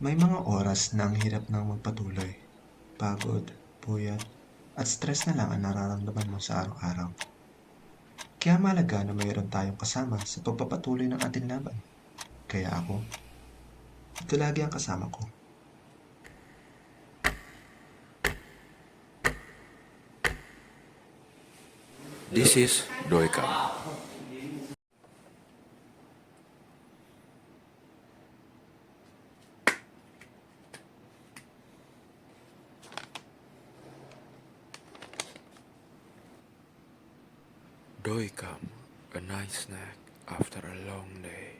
May mga oras na ang hirap ng magpatuloy. Pagod, puyat, at stress na lang ang nararamdaman mo sa araw-araw. Kaya mahalaga na mayroon tayong kasama sa pagpapatuloy ng ating laban. Kaya ako, ito lagi ang kasama ko. This is Doika. Doikam, a nice snack after a long day.